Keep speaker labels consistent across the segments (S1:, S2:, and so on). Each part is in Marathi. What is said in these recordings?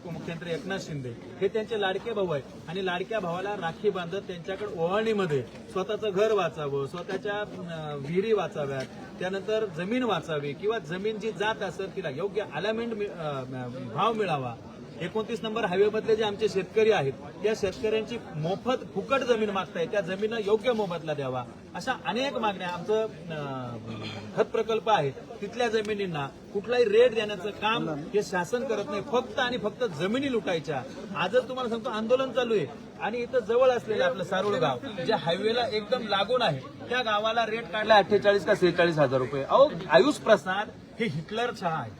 S1: उपमुख्यमंत्री एकनाथ शिंदे हे त्यांचे लाडके भाऊ आहेत आणि लाडक्या भावाला राखी बांधत त्यांच्याकडे ओवाळणीमध्ये स्वतःचं घर वाचावं, स्वतःच्या विहिरी वाचाव्यात, त्यानंतर जमीन वाचावी किंवा जमीन जी जात असेल तिला योग्य अलाइनमेंट भाव मिळावा. 29 नंबर हायवे मधले जे आमचे शेतकरी आहेत त्या शेतकऱ्यांची मोफत फुकट जमीन मागतायत, त्या जमीन योग्य मोबदला द्यावा, अशा अनेक मागण्या. आमचं खत प्रकल्प आहे तिथल्या जमिनींना कुठलाही रेट देण्याचं काम हे शासन करत नाही, फक्त आणि फक्त जमिनी लुटायच्या. आजच तुम्हाला सांगतो आंदोलन चालू आहे आणि इथं जवळ असलेलं आपलं सारोळ गाव जे हायवेला एकदम लागून आहे त्या गावाला रेट काढला 48 का 46 हजार रुपये. अहो आयुष प्रसाद हे हिटलरशाह आहे,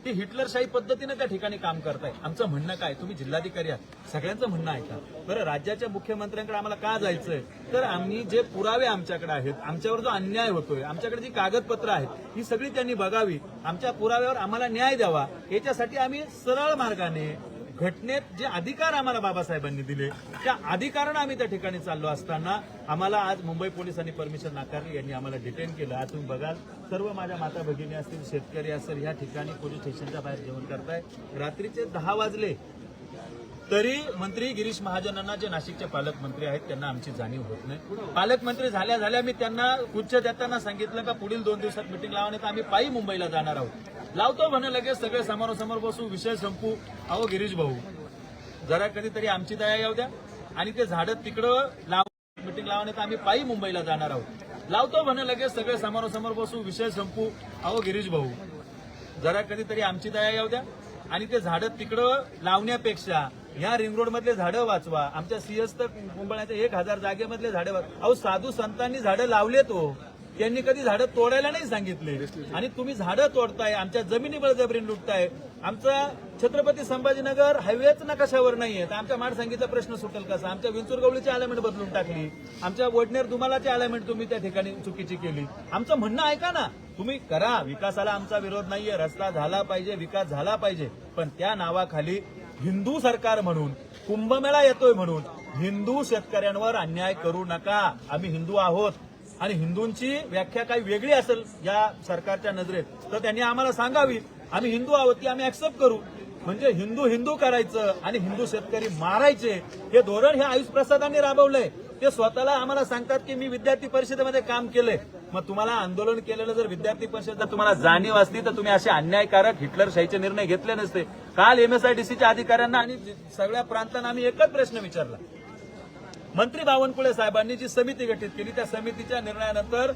S1: ते हिटलरशाही पद्धतीने त्या ठिकाणी काम करताय. आमचं म्हणणं काय, तुम्ही जिल्हाधिकारी आहात, सगळ्यांचं म्हणणं ऐका बरं. राज्याच्या मुख्यमंत्र्यांकडे आम्हाला का जायचंय तर आम्ही जे पुरावे आमच्याकडे आहेत, आमच्यावर जो अन्याय होतोय, आमच्याकडे जी कागदपत्र आहेत ही सगळी त्यांनी बघावी, आमच्या पुराव्यावर आम्हाला न्याय द्यावा. याच्यासाठी आम्ही सरळ मार्गाने घटनेत जे अधिकार आम्हाला बाबासाहेबांनी दिले त्या अधिकारानं आम्ही त्या ठिकाणी चाललो असताना आम्हाला आज मुंबई पोलिसांनी परमिशन नाकारली, यांनी आम्हाला डिटेन केलं. आज तुम्ही बघाल सर्व माझ्या माता भगिनी असतील, शेतकरी असेल, या ठिकाणी पोलीस स्टेशनच्या बाहेर जेवण करताय. रात्रीचे 10 वाजले तरी मंत्री गिरीश महाजनांना जे नाशिकचे पालकमंत्री आहेत त्यांना आमची जाणीव होत नाही. पालकमंत्री झाल्या झाल्या मी त्यांना उच्च देताना सांगितलं का पुढील 2 दिवसात मिटिंग लावण्यात आम्ही पायी मुंबईला जाणार आहोत. लावतो म्हणे लगेच सगळे समोरासमोर बसू, विषय संपू. अहो गिरीश भाऊ जरा कधीतरी आमची दया येऊ द्या आणि ते झाडं तिकडं मिटिंग लावण्यात आम्ही पायी मुंबईला जाणार आहोत. लावतो म्हणे लगेच सगळे समोरासमोर बसू, विषय संपू. अहो गिरीश भाऊ जरा कधीतरी आमची दया येऊ द्या आणि ते झाडं तिकडं लावण्यापेक्षा या रिंग रोड मधले झाडं वाचवा. आमच्या सीएस तर कुंभळण्याच्या 1000 जागेमधले झाडं वाचवा. अहो साधू संतांनी झाडं लावलेत हो, त्यांनी कधी झाडं तोडायला नाही सांगितले आणि तुम्ही झाडं तोडताय, आमच्या जमिनी बळजबरीने लुटताय. आमचा छत्रपती संभाजीनगर हायवेच नकाशावर नाहीये तर आमच्या माडसांगीचा प्रश्न सुटेल कसा? आमच्या विंचूर गवळीची अलाइनमेंट बदलून टाकली, आमच्या वडनेर दुमालाची अलाइनमेंट तुम्ही त्या ठिकाणी चुकीची केली. आमचं म्हणणं ऐका ना, तुम्ही करा, विकासाला आमचा विरोध नाहीये, रस्ता झाला पाहिजे, विकास झाला पाहिजे, पण त्या नावाखाली हिंदू सरकार म्हणून, कुंभमेळा येतोय म्हणून हिंदू शेतकऱ्यांवर अन्याय करू नका. आम्ही हिंदू आहोत आणि हिंदूंची व्याख्या काही वेगळी असेल या सरकारच्या नजरेत तर त्यांनी आम्हाला सांगावी. आम्ही हिंदू आहोत ती आम्ही ऍक्सेप्ट करू. म्हणजे हिंदू हिंदू करायचं आणि हिंदू शेतकरी मारायचे हे धोरण हे आयुष प्रसादांनी राबवलंय. ते स्वतःला आम्हाला सांगतात की मी विद्यार्थी परिषदेमध्ये काम केलंय. मग तुम्हाला आंदोलन केलेलं जर विद्यार्थी परिषद जर तुम्हाला जाणीव असती तर तुम्ही असे अन्यायकारक हिटलरशाहीचे निर्णय घेतले नसते. काल MSIDCच्या अधिकाऱ्यांना आणि सगळ्या प्रांतांना आम्ही एकच प्रश्न विचारला. मंत्री बावनकुळे साहेबांनी जी समिती गठीत केली त्या समितीच्या निर्णयानंतर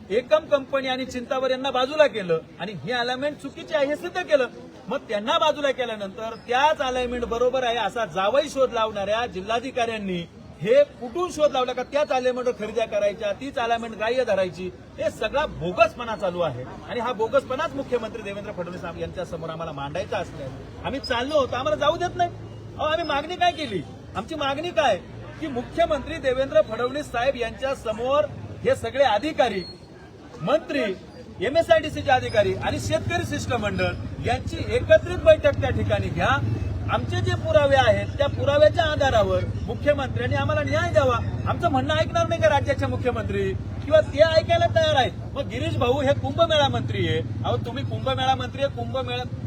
S1: एकम कंपनी आणि चिंतावर यांना बाजूला केलं आणि ही अलाइनमेंट चुकीची आहे हे सिद्ध केलं. मग त्यांना बाजूला केल्यानंतर त्याच अलाइनमेंट बरोबर आहे असा जावई शोध लावणाऱ्या जिल्हाधिकाऱ्यांनी हे कुठून शोध लावला का त्याच अलाइनमेंटवर खरेदी करायच्या, तीच अलाइनमेंट ग्राह्य धरायची. हे सगळा बोगसपणा चालू आहे आणि हा बोगसपणाच मुख्यमंत्री देवेंद्र फडणवीस यांच्या समोर आम्हाला मांडायचा असल्याने आम्ही चाललो होतो. आम्हाला जाऊ देत नाही. अहो आम्ही मागणी काय केली? आमची मागणी काय की मुख्यमंत्री देवेंद्र फडणवीस साहेब यांच्या समोर हे सगळे अधिकारी, मंत्री, MSIDCचे अधिकारी आणि शेतकरी शिष्टमंडळ यांची एकत्रित बैठक त्या ठिकाणी घ्या. आमचे जे पुरावे आहेत त्या पुराव्याच्या आधारावर मुख्यमंत्र्यांनी आम्हाला न्याय द्यावा. आमचं म्हणणं ऐकणार नाही का राज्याचे मुख्यमंत्री? किंवा ते ऐकायला तयार आहेत. मग गिरीश भाऊ हे कुंभमेळा मंत्री आहे. अहो तुम्ही कुंभमेळा मंत्री आहे,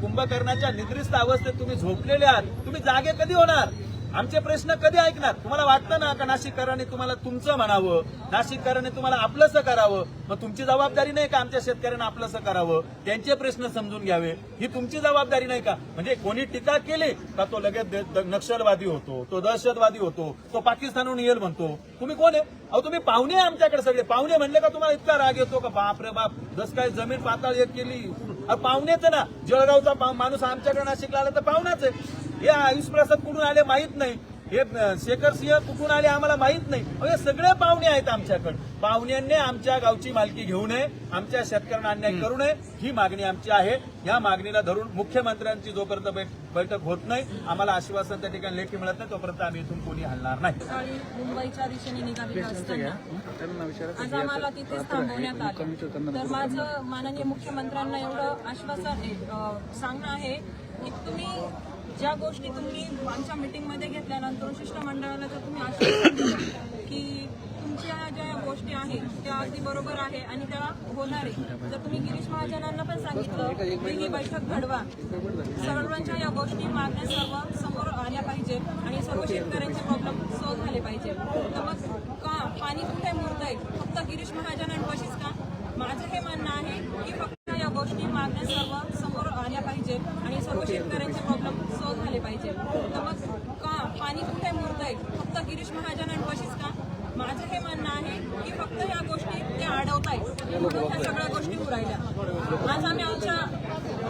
S1: कुंभकर्णाच्या निद्रिस्त अवस्थेत तुम्ही झोपलेले आहात. तुम्ही जागे कधी होणार? आमचे प्रश्न कधी ऐकणार? तुम्हाला वाटतं ना का नाशिककरांनी तुम्हाला तुमचं म्हणावं, नाशिककरांनी तुम्हाला आपलंसं करावं? मग तुमची जबाबदारी नाही का आमच्या शेतकऱ्यांना आपलंसं करावं, त्यांचे प्रश्न समजून घ्यावे? ही तुमची जबाबदारी नाही का? म्हणजे कोणी टीका केली का तो लगेच नक्षलवादी होतो, तो दहशतवादी होतो, तो पाकिस्तानहून येईल म्हणतो. तुम्ही कोण आहे? अहो तुम्ही पाहुणे आमच्याकडे सगळे. पाहुणे म्हणले का तुम्हाला इतका राग येतो का? बाप रे बाप, जस काय जमीन पाताळ एक केली. पाहुणेच ना, जळगावचा माणूस आमच्याकडे नाशिकला आला तर पाहुणाच आहे. हे आयुष प्रसाद कुठून आले माहित नाही, हे शेखर सिंह कुठून आले आम्हाला माहित नाही. हे सगळे पाहुणे आहेत आमच्याकडे. पाहुण्यांनी आमच्या गावची मालकी घेऊ नये, आमच्या शेतकऱ्यांना अन्याय करू नये ही मागणी आमची आहे. या मागणीला धरून मुख्यमंत्र्यांची जोपर्यंत बैठक होत नाही, आम्हाला आश्वासन त्या ठिकाणी लेखी मिळत नाही तोपर्यंत आम्ही इथून कोणी हलणार नाही.
S2: मुंबईच्या दिशेने निघालेलं असताना आज आम्हाला तिथेच थांबवण्यात आलं. तर माझं माननीय मुख्यमंत्र्यांना एवढं आश्वासन सांगणं आहे की तुम्ही ज्या गोष्टी तुम्ही आमच्या मीटिंगमध्ये घेतल्यानंतर शिष्टमंडळाला जर तुम्ही आश्वासन दिलं की तुमच्या ज्या गोष्टी आहेत त्या अगदी बरोबर आहे आणि त्या होणार आहे, जर तुम्ही गिरीश महाजनांना पण सांगितलं की ही बैठक घडवा, सर्वांच्या या गोष्टी मागण्या सर्व समोर शेतकऱ्यांचे प्रॉब्लेम सॉल्व्ह झाले पाहिजे. तर मग का पाणी कुठे मुरतंय फक्त गिरीश महाजनांपाशीच का? माझं हे म्हणणं आहे की फक्त या गोष्टी मागण्या सर्व समोर आल्या पाहिजे आणि सर्व शेतकऱ्यांचे प्रॉब्लेम सॉल्व्ह झाले पाहिजे. तर मग का पाणी कुठे मुरतंय फक्त गिरीश महाजनांपाशीच का? माझं हे म्हणणं आहे की फक्त ह्या गोष्टी ते अडवतायत म्हणून ह्या सगळ्या गोष्टी उरायल्या. आज आम्ही आमच्या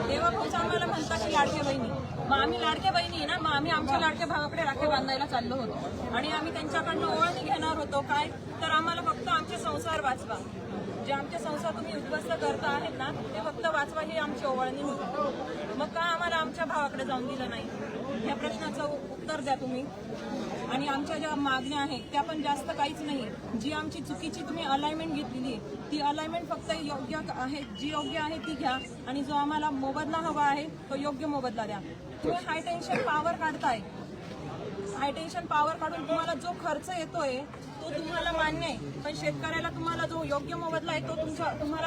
S2: देवाभाऊचं आम्हाला म्हणतात की लाडक्या बहिणी, मग आम्ही लाडक्या बहिणी आहे ना, मग आम्ही आमच्या लाडक्या भावाकडे राखी बांधायला चाललो होतो आणि आम्ही त्यांच्याकडनं ओळणी घेणार होतो. काय तर आम्हाला फक्त आमचे संसार वाचवा, जे आमचे संसार तुम्ही उद्ध्वस्त करता आहेत ना ते फक्त वाचवा ही आमची ओवाळणी होती. मग का आम्हाला आमच्या भावाकडे जाऊन दिलं नाही? या प्रश्नाचं उत्तर द्या तुम्ही. आणि आमच्या ज्या मागण्या आहेत त्या पण जास्त काहीच नाही. जी आमची चुकीची तुम्ही अलाइनमेंट घेतलेली आहे ती अलाइनमेंट फक्त योग्य आहे, जी योग्य आहे ती घ्या आणि जो आम्हाला मोबदला हवा आहे तो योग्य मोबदला द्या. तुम्ही हाय टेन्शन पॉवर काढताय, हाय टेन्शन पॉवर काढून तुम्हाला जो खर्च येतोय तो तुम्हाला मान्य आहे, पण शेतकऱ्याला तुम्हाला जो योग्य मोबदला आहे तो तुम्हाला